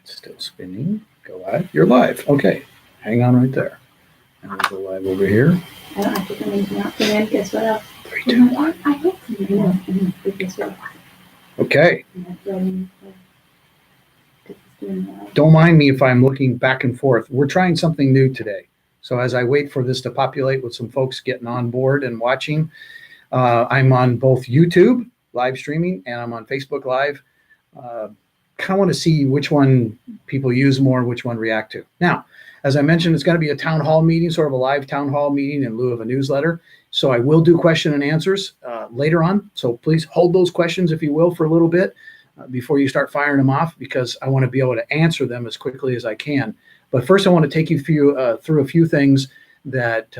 It's still spinning. Go live. You're live. Okay. Hang on right there. And we'll go live over here. I don't have to come anything out. And then guess what else? 3, 2, 1. I hope something else. Guess what? Okay. And Don't mind me if I'm looking back and forth. We're trying something new today. So as I wait for this to populate with some folks getting on board and watching, I'm on both YouTube live streaming and I'm on Facebook Live. Kind of want to see which one people use more, which one react to. Now, as I mentioned, it's going to be a town hall meeting, sort of a live town hall meeting in lieu of a newsletter. So I will do question and answers later on. So please hold those questions, if you will, for a little bit before you start firing them off, because I want to be able to answer them as quickly as I can. But first, I want to take you through a few things that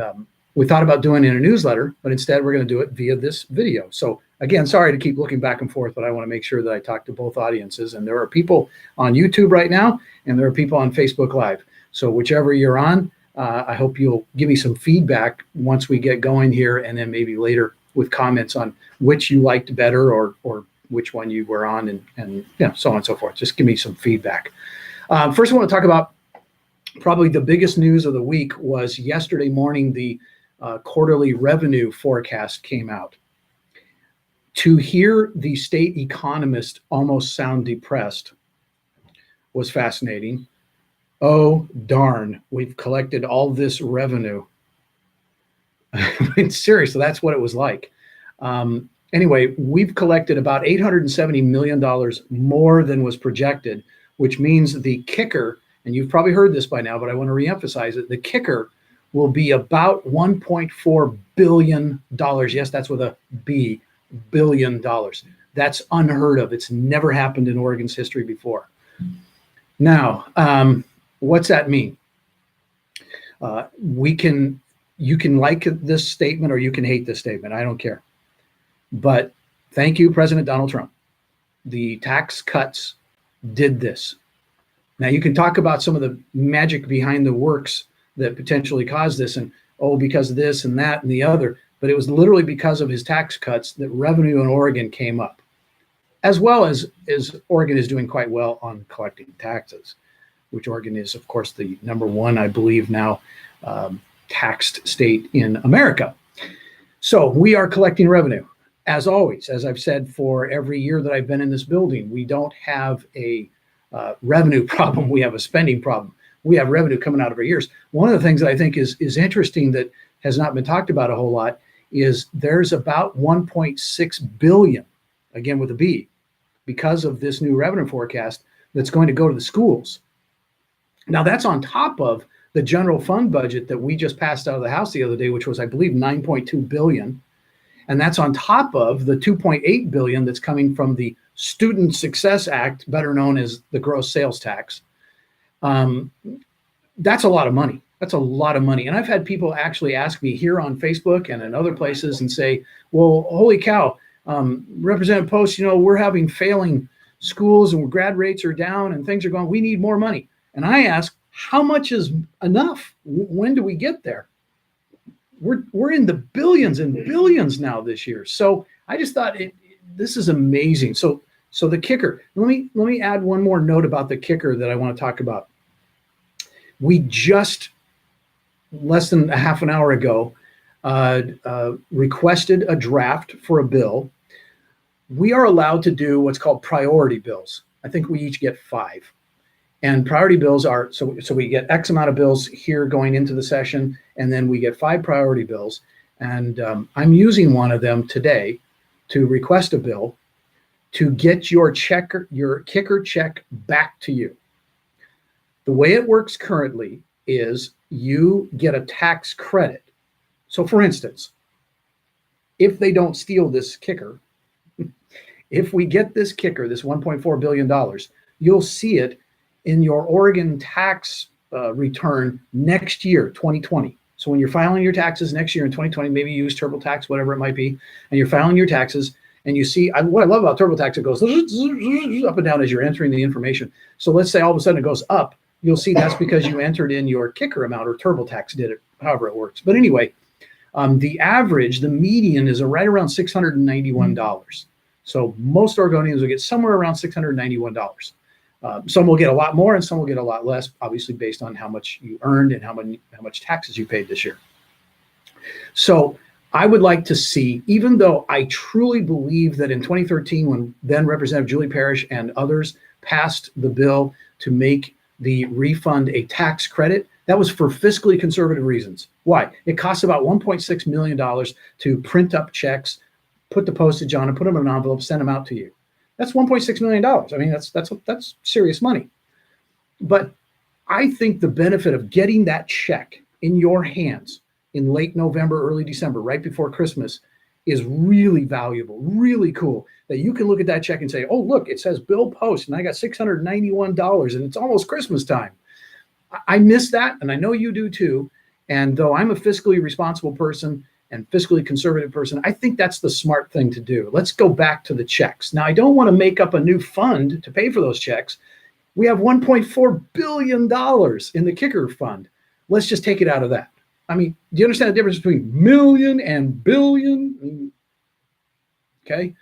we thought about doing in a newsletter, but instead we're going to do it via this video. So again, sorry to keep looking back and forth, but I want to make sure that I talk to both audiences. And there are people on YouTube right now, and there are people on Facebook Live. So whichever you're on, I hope you'll give me some feedback once we get going here, and then maybe later with comments on which you liked better or which one you were on, and so on and so forth. Just give me some feedback. First, I want to talk about probably the biggest news of the week was yesterday morning, the quarterly revenue forecast came out. To hear the state economist almost sound depressed was fascinating. Oh, darn, we've collected all this revenue. I mean, seriously, that's what it was like. Anyway, we've collected about $870 million more than was projected, which means the kicker, and you've probably heard this by now, but I want to reemphasize it, the kicker will be about $1.4 billion. Yes, that's with a B, billion dollars. That's unheard of. It's never happened in Oregon's history before. Now, what's that mean? You can like this statement or you can hate this statement. I don't care. But thank you, President Donald Trump. The tax cuts did this. Now, you can talk about some of the magic behind the works that potentially caused this, and because of this and that and the other, but it was literally because of his tax cuts that revenue in Oregon came up, as well as Oregon is doing quite well on collecting taxes, which Oregon is, of course, the #1, I believe now, taxed state in America. So we are collecting revenue. As always, as I've said for every year that I've been in this building, we don't have a revenue problem. We have a spending problem. We have revenue coming out of our ears. One of the things that I think is interesting that has not been talked about a whole lot is there's about 1.6 billion, again with a B, because of this new revenue forecast that's going to go to the schools. Now that's on top of the general fund budget that we just passed out of the House the other day, which was, I believe, 9.2 billion. And that's on top of the 2.8 billion that's coming from the Student Success Act, better known as the gross sales tax. That's a lot of money. That's a lot of money. And I've had people actually ask me here on Facebook and in other places and say, well, holy cow, Representative Post, we're having failing schools and grad rates are down and things are going, we need more money. And I ask, how much is enough? When do we get there? We're in the billions and billions now this year. So I just thought this is amazing. So the kicker, let me add one more note about the kicker that I want to talk about. We just less than a half an hour ago requested a draft for a bill. We are allowed to do what's called priority bills. I think we each get 5. And priority bills are, so we get X amount of bills here going into the session, and then we get 5 priority bills. And I'm using one of them today to request a bill to get your kicker check back to you. The way it works currently is you get a tax credit. So for instance, if they don't steal this kicker, if we get this kicker, this $1.4 billion, you'll see it in your Oregon tax return next year, 2020. So when you're filing your taxes next year in 2020, maybe you use TurboTax, whatever it might be, and you're filing your taxes, and you see, what I love about TurboTax, it goes up and down as you're entering the information. So let's say all of a sudden it goes up, you'll see that's because you entered in your kicker amount, or TurboTax did it, however it works. But anyway, the average, the median is right around $691. So most Oregonians will get somewhere around $691. Some will get a lot more and some will get a lot less, obviously based on how much you earned and how much taxes you paid this year. So I would like to see, even though I truly believe that in 2013, when then Representative Julie Parrish and others passed the bill to make the refund a tax credit, that was for fiscally conservative reasons. Why? It costs about $1.6 million to print up checks, put the postage on and put them in an envelope, send them out to you. That's $1.6 million. I mean, that's serious money. But I think the benefit of getting that check in your hands in late November, early December, right before Christmas, is really valuable, really cool. That you can look at that check and say, oh, look, it says Bill Post, and I got $691, and it's almost Christmas time. I miss that, and I know you do too. And though I'm a fiscally responsible person and fiscally conservative person, I think that's the smart thing to do. Let's go back to the checks. Now, I don't want to make up a new fund to pay for those checks. We have $1.4 billion in the kicker fund. Let's just take it out of that. I mean, do you understand the difference between million and billion? Okay,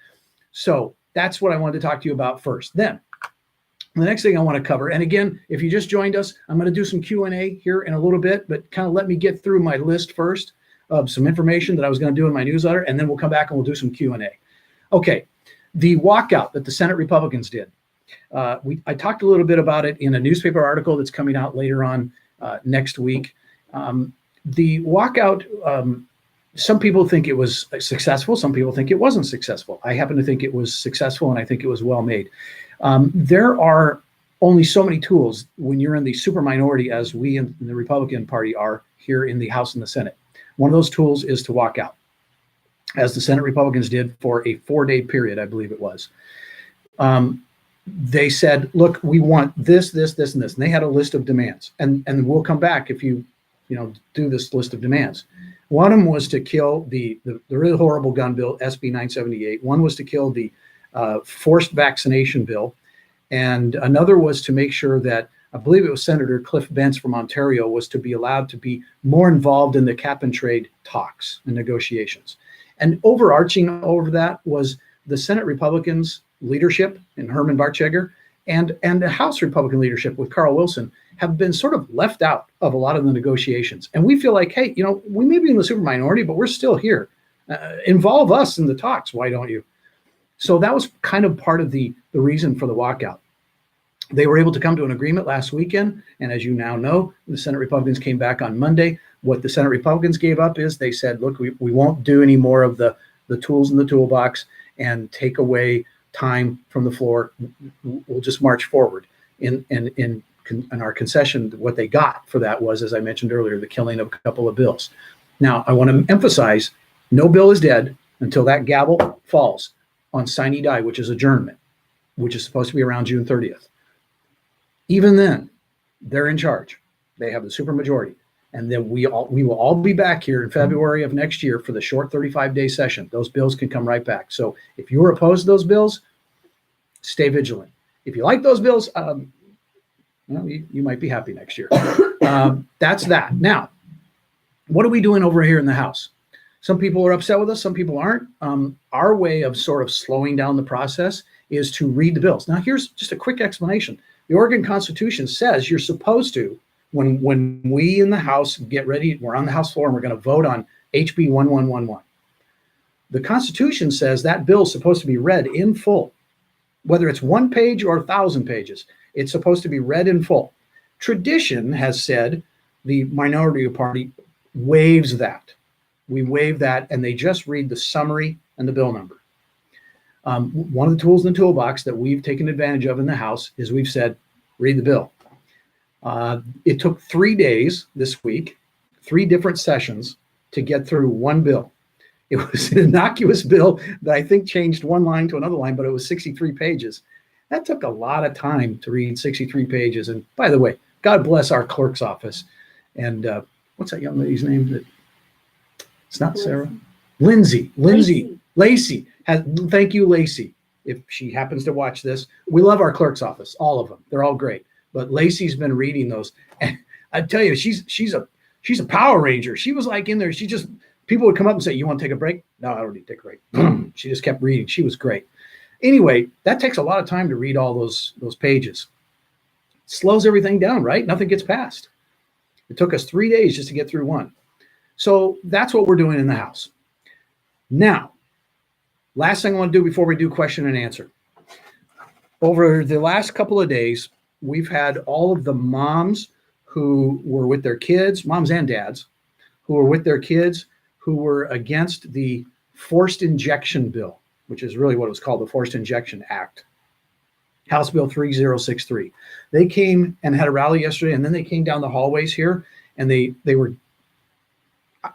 so that's what I wanted to talk to you about first. Then the next thing I want to cover, and again, if you just joined us, I'm going to do some Q&A here in a little bit, but kind of let me get through my list first of some information that I was going to do in my newsletter, and then we'll come back and we'll do some Q&A. Okay, the walkout that the Senate Republicans did. I talked a little bit about it in a newspaper article that's coming out later on next week. The walkout, some people think it was successful. Some people think it wasn't successful. I happen to think it was successful, and I think it was well made. There are only so many tools when you're in the super minority, as we in the Republican Party are here in the House and the Senate. One of those tools is to walk out, as the Senate Republicans did for a 4-day period, I believe it was. They said, look, we want this, this, this, and this. And they had a list of demands. And we'll come back if you do this list of demands. One of them was to kill the really horrible gun bill, SB 978. One was to kill the forced vaccination bill. And another was to make sure that, I believe it was Senator Cliff Bentz from Ontario, was to be allowed to be more involved in the cap and trade talks and negotiations. And overarching over that was the Senate Republicans leadership and Herman Bartscheger and the House Republican leadership with Carl Wilson have been sort of left out of a lot of the negotiations. And we feel like, hey, we may be in the super minority, but we're still here. Involve us in the talks. Why don't you? So that was kind of part of the reason for the walkout. They were able to come to an agreement last weekend. And as you now know, the Senate Republicans came back on Monday. What the Senate Republicans gave up is they said, look, we won't do any more of the tools in the toolbox and take away time from the floor. We'll just march forward. In our concession, what they got for that was, as I mentioned earlier, the killing of a couple of bills. Now, I want to emphasize, no bill is dead until that gavel falls on sine die, which is adjournment, which is supposed to be around June 30th. Even then, they're in charge. They have the supermajority. And then we will all be back here in February of next year for the short 35-day session. Those bills can come right back. So if you are opposed to those bills, stay vigilant. If you like those bills, you might be happy next year. That's that. Now, what are we doing over here in the House? Some people are upset with us. Some people aren't. Our way of sort of slowing down the process is to read the bills. Now, here's just a quick explanation. The Oregon Constitution says you're supposed to, when we in the House get ready, we're on the House floor and we're going to vote on HB 1111. The Constitution says that bill is supposed to be read in full, whether it's 1 page or 1,000 pages. It's supposed to be read in full. Tradition has said the minority party waives that. We waive that, and they just read the summary and the bill number. One of the tools in the toolbox that we've taken advantage of in the House is we've said, read the bill. It took 3 days this week, 3 different sessions to get through one bill. It was an innocuous bill that I think changed one line to another line, but it was 63 pages. That took a lot of time to read 63 pages. And by the way, God bless our clerk's office. And what's that young lady's name? It's not Sarah. Lacey. Thank you, Lacey. If she happens to watch this, we love our clerk's office, all of them. They're all great. But Lacey's been reading those, and I tell you, she's a Power Ranger. She was like in there. People would come up and say, "You want to take a break?" No, I don't need to take a break. She just kept reading. She was great. Anyway, that takes a lot of time to read all those pages. slows everything down, right? Nothing gets passed. It took us 3 days just to get through one. So that's what we're doing in the House. Now, last thing I want to do before we do question and answer. Over the last couple of days, we've had all of the moms who were with their kids, moms and dads, who were with their kids, who were against the forced injection bill, which is really what it was called, the Forced Injection Act. House Bill 3063. They came and had a rally yesterday, and then they came down the hallways here, and they were,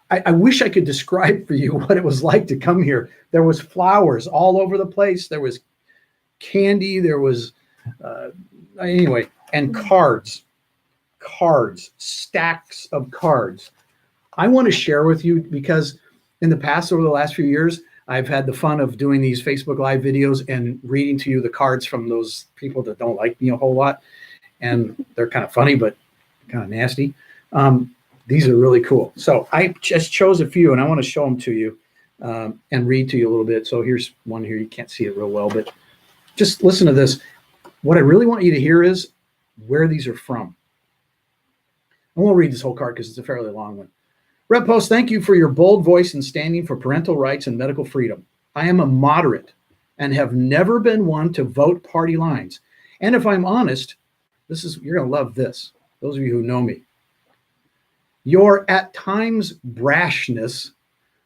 I wish I could describe for you what it was like to come here. There was flowers all over the place. There was candy. There was, anyway, and cards, stacks of cards. I want to share with you because in the past, over the last few years, I've had the fun of doing these Facebook Live videos and reading to you the cards from those people that don't like me a whole lot. And they're kind of funny, but kind of nasty. These are really cool. So I just chose a few, and I want to show them to you and read to you a little bit. So here's one here. You can't see it real well, but just listen to this. What I really want you to hear is where these are from. I won't read this whole card because it's a fairly long one. Rep Post, thank you for your bold voice in standing for parental rights and medical freedom. I am a moderate and have never been one to vote party lines. And if I'm honest, you're going to love this. Those of you who know me. Your at times brashness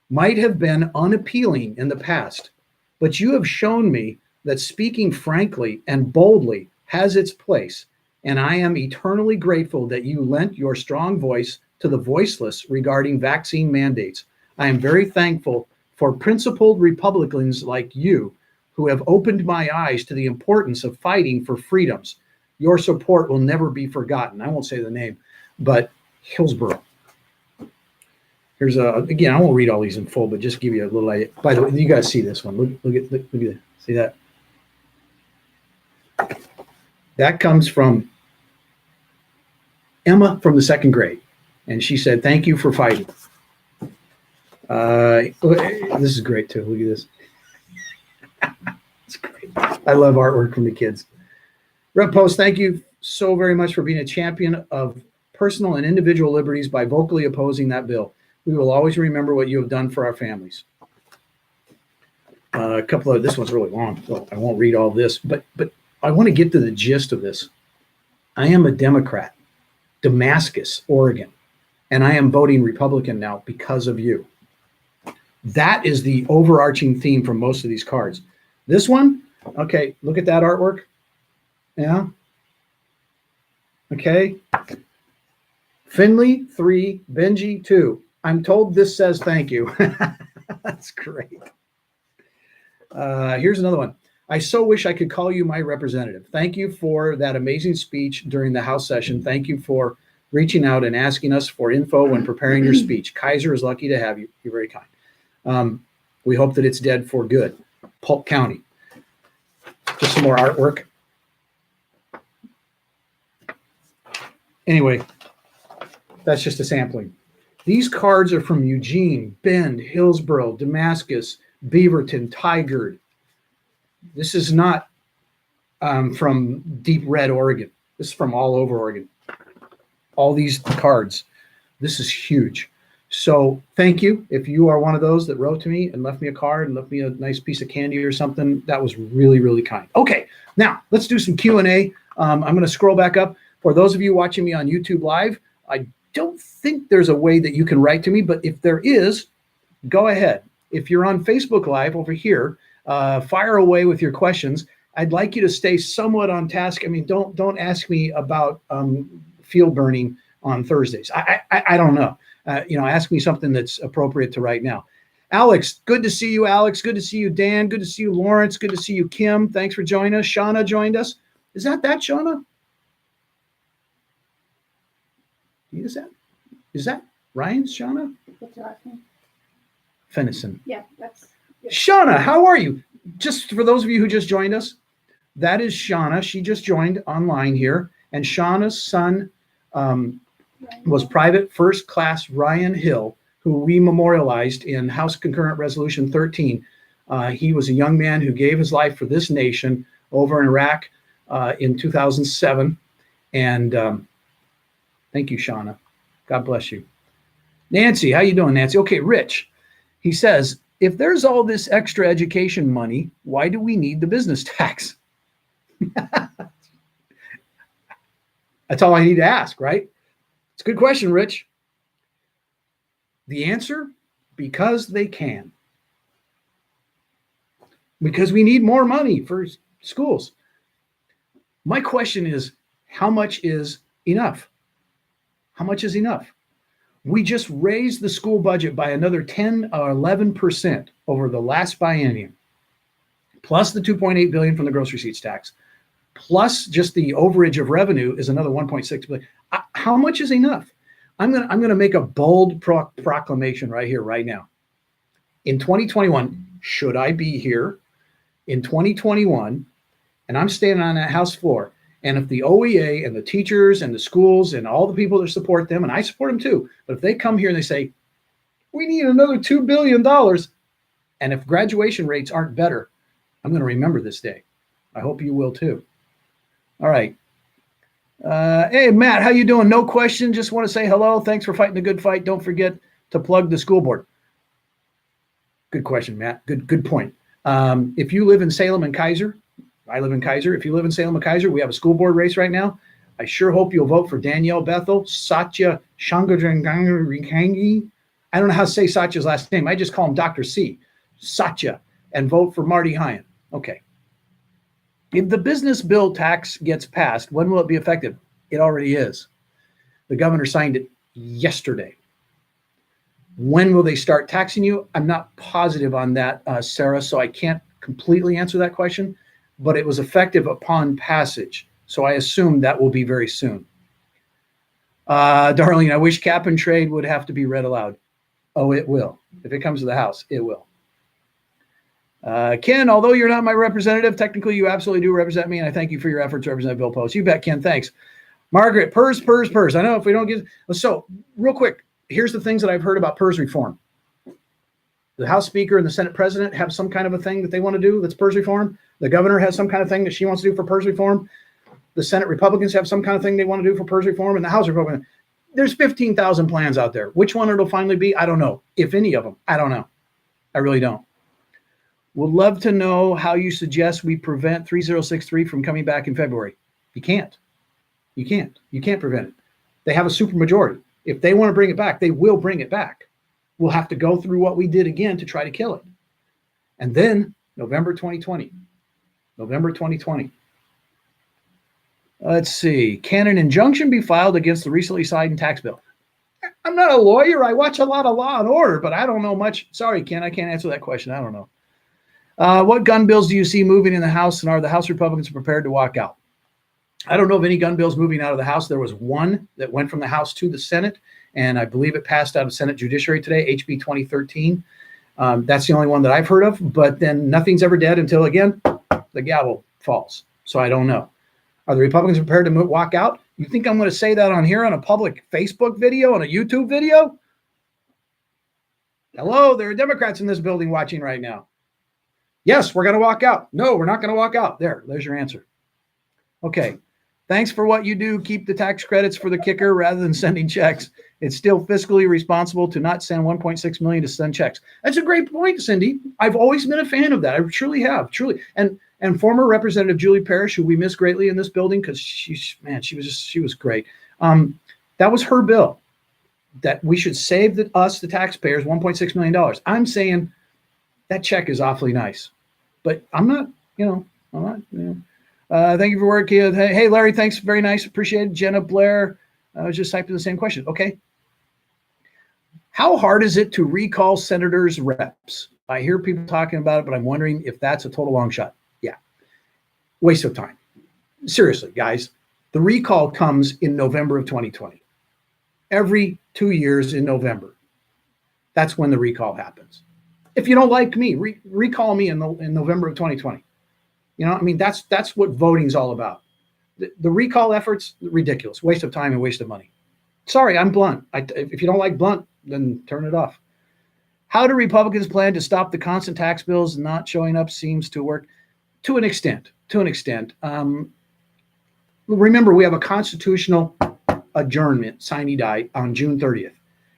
might have been unappealing in the past, but you have shown me that speaking frankly and boldly has its place. And I am eternally grateful that you lent your strong voice to the voiceless regarding vaccine mandates. I am very thankful for principled Republicans like you who have opened my eyes to the importance of fighting for freedoms. Your support will never be forgotten. I won't say the name, but Hillsborough. Here's again, I won't read all these in full, but just give you a little idea. By the way, you guys see this one. Look at that. See that? That comes from Emma from the second grade. And she said, thank you for fighting. This is great too. Look at this. It's great. I love artwork from the kids. Rep Post, thank you so very much for being a champion of personal and individual liberties by vocally opposing that bill. We will always remember what you have done for our families. A couple of, this one's really long, so I won't read all this, but I want to get to the gist of this. I am a Democrat, Damascus, Oregon. And I am voting Republican now because of you. That is the overarching theme from most of these cards. This one, okay, look at that artwork. Yeah. Okay. Finley, 3, Benji, 2. I'm told this says thank you. That's great. Here's another one. I so wish I could call you my representative. Thank you for that amazing speech during the House session. Thank you for reaching out and asking us for info when preparing your speech. Kaiser is lucky to have you. You're very kind. We hope that it's dead for good. Polk County. Just some more artwork. Anyway, that's just a sampling. These cards are from Eugene, Bend, Hillsborough, Damascus, Beaverton, Tigard. This is not from Deep Red, Oregon. This is from all over Oregon. All these cards. This is huge. So thank you. If you are one of those that wrote to me and left me a card and left me a nice piece of candy or something, that was really, really kind. Okay, now let's do some Q&A. I'm going to scroll back up. For those of you watching me on YouTube Live, I don't think there's a way that you can write to me, but if there is, go ahead. If you're on Facebook Live over here, fire away with your questions. I'd like you to stay somewhat on task. I mean, don't ask me about field burning on Thursdays. I don't know. Ask me something that's appropriate to right now. Alex, good to see you, Alex. Good to see you, Dan. Good to see you, Lawrence. Good to see you, Kim. Thanks for joining us. Shauna joined us. Is that Shauna? Is that Ryan's Shauna? What's your last name? Fennison. Yeah, that's. Yeah. Shauna, how are you? Just for those of you who just joined us, that is Shauna. She just joined online here. And Shauna's son was Private First Class Ryan Hill, who we memorialized in House Concurrent Resolution 13. He was a young man who gave his life for this nation over in Iraq in 2007. And thank you, Shauna. God bless you. Nancy, how you doing, Nancy? Okay, Rich. He says, if there's all this extra education money, why do we need the business tax? That's all I need to ask, right? It's a good question, Rich. The answer, because they can. Because we need more money for schools. My question is, how much is enough? How much is enough? We just raised the school budget by another 10 or 11% over the last biennium, plus the 2.8 billion from the gross receipts tax, plus just the overage of revenue is another 1.6 billion. How much is enough? I'm gonna make a bold proclamation right here, right now. In 2021, should I be here in 2021, and I'm standing on that House floor, and if the OEA and the teachers and the schools and all the people that support them, and I support them too, but if they come here and they say, we need another $2 billion, and if graduation rates aren't better, I'm going to remember this day. I hope you will too. All right. Hey, Matt, how you doing? No question. Just want to say hello. Thanks for fighting the good fight. Don't forget to plug the school board. Good question, Matt. Good point. If you live in Salem and Kaiser, I live in Kaiser. If you live in Salem and Kaiser, we have a school board race right now. I sure hope you'll vote for Danielle Bethel, Satya Shangajangangi. I don't know how to say Satya's last name. I just call him Dr. C. Satya, and vote for Marty Hyan. Okay. If the business bill tax gets passed, when will it be effective? It already is. The governor signed it yesterday. When will they start taxing you? I'm not positive on that, Sarah, so I can't completely answer that question, but it was effective upon passage. So I assume that will be very soon. Darlene, I wish cap and trade would have to be read aloud. Oh, it will. If it comes to the House, it will. Ken, although you're not my representative, technically you absolutely do represent me, and I thank you for your efforts to represent Bill Post. You bet, Ken. Thanks. Margaret, PERS. I know if we don't get... So, real quick, here's the things that I've heard about PERS reform. The House Speaker and the Senate President have some kind of a thing that they want to do that's PERS reform. The governor has some kind of thing that she wants to do for PERS reform. The Senate Republicans have some kind of thing they want to do for PERS reform, and the House Republicans. There's 15,000 plans out there. Which one it'll finally be, I don't know. If any of them, I don't know. I really don't. Would love to know how you suggest we prevent 3063 from coming back in February. You can't. You can't prevent it. They have a supermajority. If they want to bring it back, they will bring it back. We'll have to go through what we did again to try to kill it. And then November 2020. Let's see. Can an injunction be filed against the recently signed tax bill? I'm not a lawyer. I watch a lot of Law and Order, but I don't know much. Sorry, Ken, I can't answer that question. I don't know. What gun bills do you see moving in the House, and are the House Republicans prepared to walk out? I don't know of any gun bills moving out of the House. There was one that went from the House to the Senate, and I believe it passed out of Senate Judiciary today, HB 2013. That's the only one that I've heard of, but then nothing's ever dead until, again, the gavel falls. So I don't know. Are the Republicans prepared to walk out? You think I'm going to say that on here on a public Facebook video, on a YouTube video? Hello, there are Democrats in this building watching right now. Yes, we're going to walk out. No, we're not going to walk out. There's your answer. Okay. Thanks for what you do. Keep the tax credits for the kicker rather than sending checks. It's still fiscally responsible to not send 1.6 million to send checks. That's a great point, Cindy. I've always been a fan of that. I truly have, truly. And former Representative Julie Parrish, who we miss greatly in this building because she was great. That was her bill, that we should save the taxpayers, $1.6 million. I'm saying that check is awfully nice, but I'm not. Thank you for work, kid. Hey, Larry, thanks. Very nice. Appreciate it. Jenna Blair. I was just typing the same question. Okay. How hard is it to recall senators' reps? I hear people talking about it, but I'm wondering if that's a total long shot. Yeah. Waste of time. Seriously, guys. The recall comes in November of 2020. Every 2 years in November. That's when the recall happens. If you don't like me, recall me in November of 2020. You know, I mean, that's what voting's all about. The recall efforts, ridiculous, waste of time and waste of money. Sorry, I'm blunt. If you don't like blunt, then turn it off. How do Republicans plan to stop the constant tax bills not showing up? Seems to work to an extent. Let remember, we have a constitutional adjournment, sine die, on June 30th.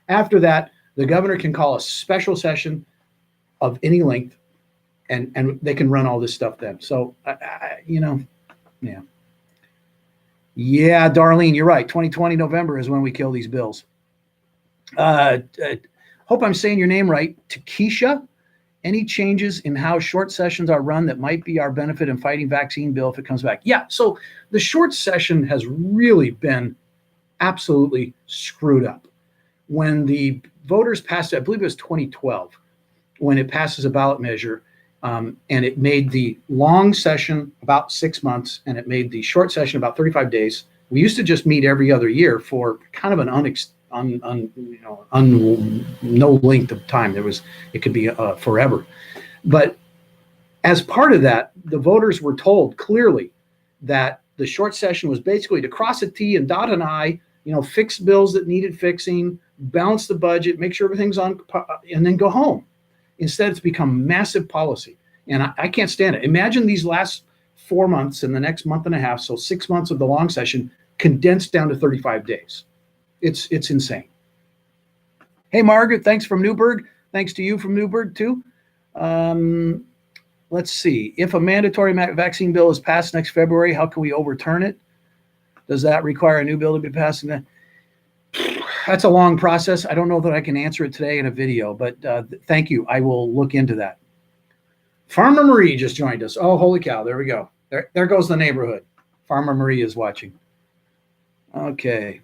After that, the governor can call a special session of any length, and they can run all this stuff then. So, yeah. Yeah, Darlene, you're right. 2020 November is when we kill these bills. Hope I'm saying your name right. Takesha, any changes in how short sessions are run that might be our benefit in fighting vaccine bill if it comes back? Yeah, so the short session has really been absolutely screwed up. When the voters passed it, I believe it was 2012, when it passes a ballot measure, and it made the long session about 6 months, and it made the short session about 35 days. We used to just meet every other year for kind of an no length of time. It could be forever. But as part of that, the voters were told clearly that the short session was basically to cross a T and dot an I, fix bills that needed fixing, balance the budget, make sure everything's on, and then go home. Instead, it's become massive policy. And I can't stand it. Imagine these last 4 months and the next month and a half, so 6 months of the long session, condensed down to 35 days. It's insane. Hey, Margaret, thanks from Newburgh. Thanks to you from Newburgh, too. Let's see. If a mandatory vaccine bill is passed next February, how can we overturn it? Does that require a new bill to be passed? That's a long process. I don't know that I can answer it today in a video, but thank you. I will look into that. Farmer Marie just joined us. Oh, holy cow. There we go. There goes the neighborhood. Farmer Marie is watching. Okay.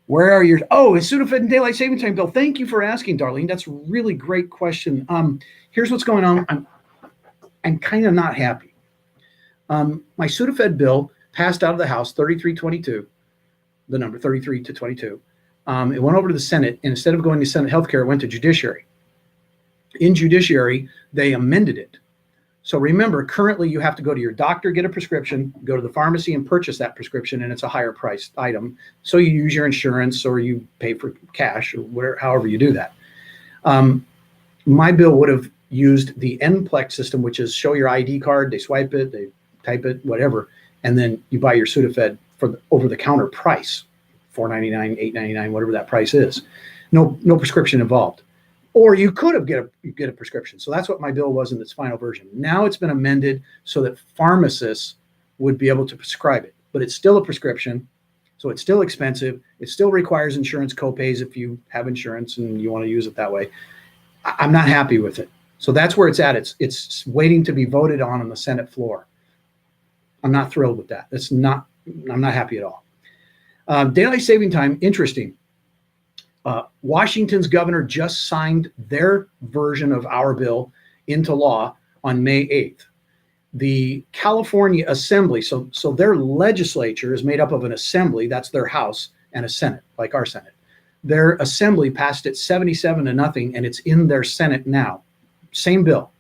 Where are your... Oh, is Sudafed and Daylight Saving Time bill? Thank you for asking, Darlene. That's a really great question. Here's what's going on. I'm kind of not happy. My Sudafed bill passed out of the House 3322, the number 33 to 22. It went over to the Senate, and instead of going to Senate Healthcare, it went to Judiciary. In Judiciary, they amended it. So remember, currently you have to go to your doctor, get a prescription, go to the pharmacy and purchase that prescription, and it's a higher priced item. So you use your insurance or you pay for cash or whatever, however you do that. My bill would have used the NPLEX system, which is show your ID card, they swipe it, they type it, whatever, and then you buy your Sudafed for the over-the-counter price, $4.99, $8.99, whatever that price is. No prescription involved. Or you could have get a prescription. So that's what my bill was in its final version. Now it's been amended so that pharmacists would be able to prescribe it, but it's still a prescription. So it's still expensive. It still requires insurance copays if you have insurance and you want to use it that way. I'm not happy with it. So that's where it's at. It's waiting to be voted on the Senate floor. I'm not thrilled with that. I'm not happy at all. Daylight saving time, interesting. Washington's governor just signed their version of our bill into law on May 8th. The California Assembly, so their legislature is made up of an assembly, that's their House, and a Senate, like our Senate. Their assembly passed it 77-0, and it's in their Senate now. Same bill.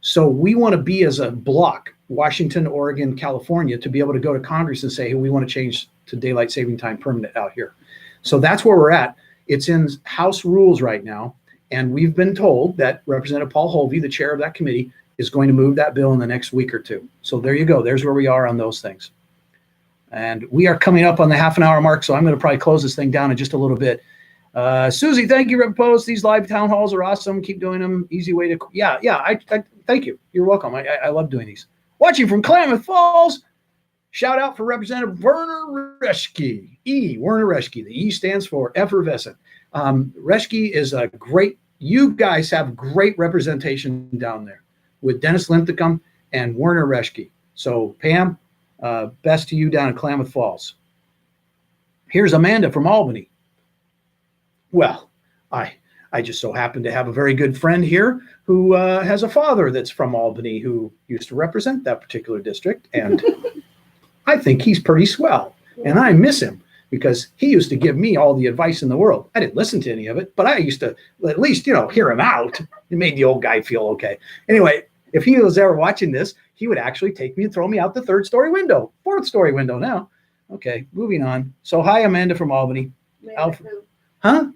So we want to be as a block, Washington, Oregon, California, to be able to go to Congress and say, hey, we want to change to daylight saving time permanent out here. So that's where we're at. It's in House rules right now, and we've been told that Representative Paul Holvey, the chair of that committee, is going to move that bill in the next week or two. So there you go. There's where we are on those things. And we are coming up on the half-an-hour mark, so I'm going to probably close this thing down in just a little bit. Susie, thank you, Rep. Post. These live town halls are awesome. Keep doing them. Easy way to... Yeah, I thank you. You're welcome. I love doing these. Watching from Klamath Falls, shout out for Representative Werner Reschke. Werner Reschke. The E stands for effervescent. Reschke is a great... You guys have great representation down there with Dennis Linthicum and Werner Reschke. So, Pam, best to you down in Klamath Falls. Here's Amanda from Albany. Well, I just so happen to have a very good friend here who has a father that's from Albany who used to represent that particular district. And I think he's pretty swell. And I miss him because he used to give me all the advice in the world. I didn't listen to any of it, but I used to at least, hear him out. It made the old guy feel okay. Anyway, if he was ever watching this, he would actually take me and throw me out the 4th-story window now. Okay, moving on. So hi, Amanda from Albany. Huh?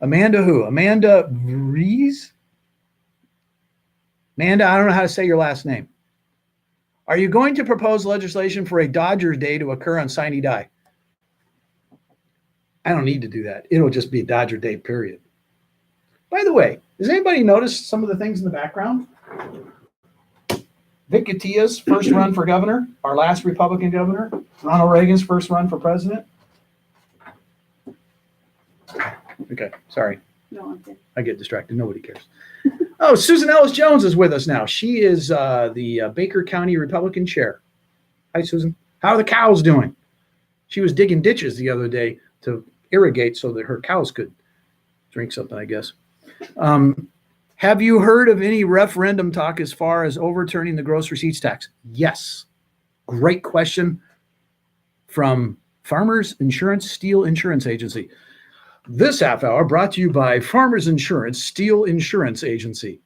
Amanda who? Amanda Rees? Amanda, I don't know how to say your last name. Are you going to propose legislation for a Dodgers Day to occur on Sine Die? I don't need to do that. It'll just be a Dodger Day, period. By the way, does anybody notice some of the things in the background? Vic Gatilla's first run for governor, our last Republican governor, Ronald Reagan's first run for president. Okay, sorry. No, I'm good. I get distracted. Nobody cares. Oh, Susan Ellis Jones is with us now. She is the Baker County Republican chair. Hi, Susan. How are the cows doing? She was digging ditches the other day to irrigate so that her cows could drink something, I guess. Have you heard of any referendum talk as far as overturning the gross receipts tax? Yes. Great question from Farmers Insurance Steel Insurance Agency. This half hour brought to you by Farmers Insurance Steel Insurance Agency.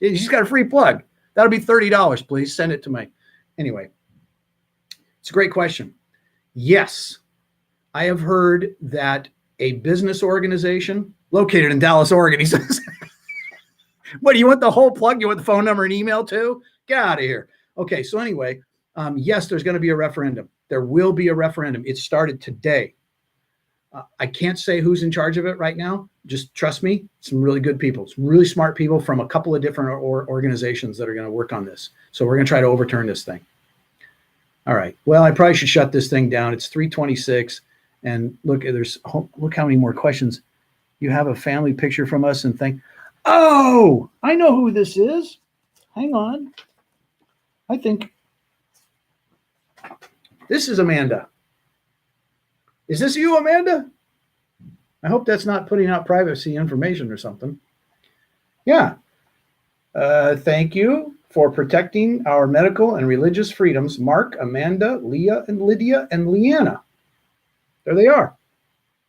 She's got a free plug. That'll be $30, please. Send it to me. Anyway, it's a great question. Yes, I have heard that a business organization located in Dallas, Oregon, he says, what, do you want the whole plug? You want the phone number and email too? Get out of here. Okay, so anyway, yes, there's going to be a referendum. There will be a referendum. It started today. I can't say who's in charge of it right now. Just trust me, some really good people, some really smart people from a couple of different organizations that are going to work on this. So we're going to try to overturn this thing. All right. Well, I probably should shut this thing down. It's 3:26, and look, look how many more questions. You have a family picture from us, and oh, I know who this is. Hang on. I think this is Amanda. Is this you, Amanda? I hope that's not putting out privacy information or something. Yeah. Thank you for protecting our medical and religious freedoms. Mark, Amanda, Leah, and Lydia, and Leanna. There they are.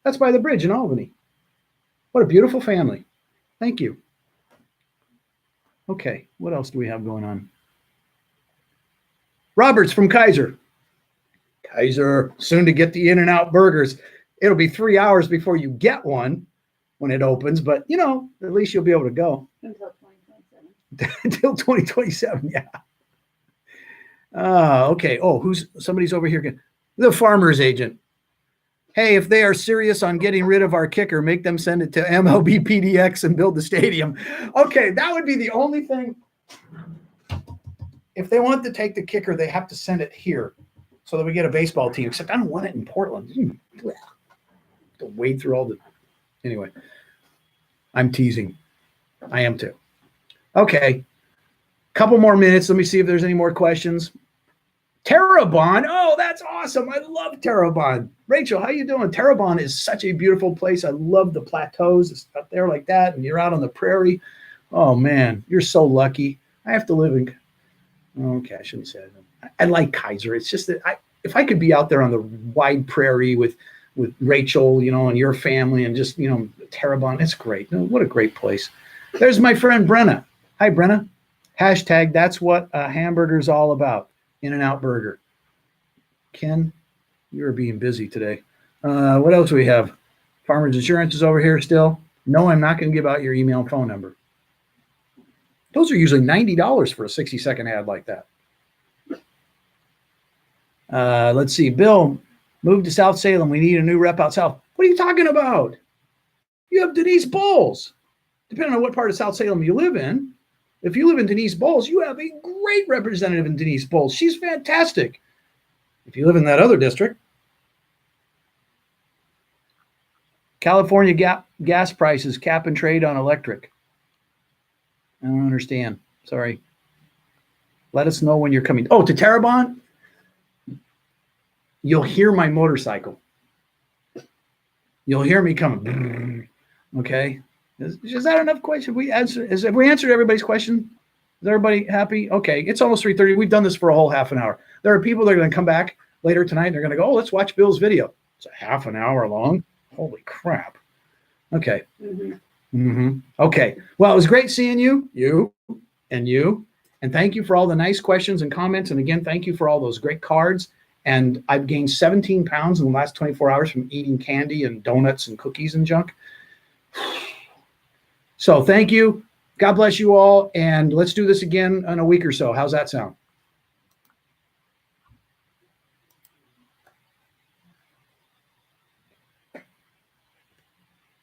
That's by the bridge in Albany. What a beautiful family. Thank you. Okay, what else do we have going on? Robert's from Kaiser. Kaiser, soon to get the In-N-Out burgers. It'll be 3 hours before you get one when it opens, but you know, at least you'll be able to go. Until 2027. Until 2027, yeah. Okay. Oh, somebody's over here again. The farmer's agent. Hey, if they are serious on getting rid of our kicker, make them send it to MLB PDX and build the stadium. Okay, that would be the only thing. If they want to take the kicker, they have to send it here so that we get a baseball team. Except I don't want it in Portland. To wade through all the. Anyway, I'm teasing. I am too. Okay, couple more minutes. Let me see if there's any more questions. Terrebonne. Oh, that's awesome. I love Terrebonne. Rachel, how you doing? Terrebonne is such a beautiful place. I love the plateaus. It's up there like that, and you're out on the prairie. Oh, man, you're so lucky. I have to live in. Okay, I shouldn't say that. I like Kaiser. It's just that if I could be out there on the wide prairie with Rachel, you know, and your family and just, you know, Terrebonne, it's great. What a great place. There's my friend Brenna. Hi, Brenna. Hashtag that's what a hamburger's all about. In-N-Out Burger. Ken, you're being busy today. What else do we have? Farmers Insurance is over here still. No, I'm not going to give out your email and phone number. Those are usually $90 for a 60-second ad like that. Let's see. Bill, move to South Salem. We need a new rep out south. What are you talking about? You have Denise Bowles. Depending on what part of South Salem you live in. If you live in Denise Bowles, you have a great representative in Denise Bowles. She's fantastic. If you live in that other district, California gas prices cap and trade on electric. I don't understand. Sorry. Let us know when you're coming. Oh, to Terrebonne? You'll hear my motorcycle. You'll hear me coming. Okay. Is that enough question? Have we answered everybody's question? Is everybody happy? Okay, it's almost 3:30. We've done this for a whole half an hour. There are people that are going to come back later tonight and they're going to go, oh, let's watch Bill's video. It's a half an hour long. Holy crap. Okay. Okay. Well, it was great seeing you. And thank you for all the nice questions and comments. And again, thank you for all those great cards. And I've gained 17 pounds in the last 24 hours from eating candy and donuts and cookies and junk. So thank you. God bless you all. And let's do this again in a week or so. How's that sound?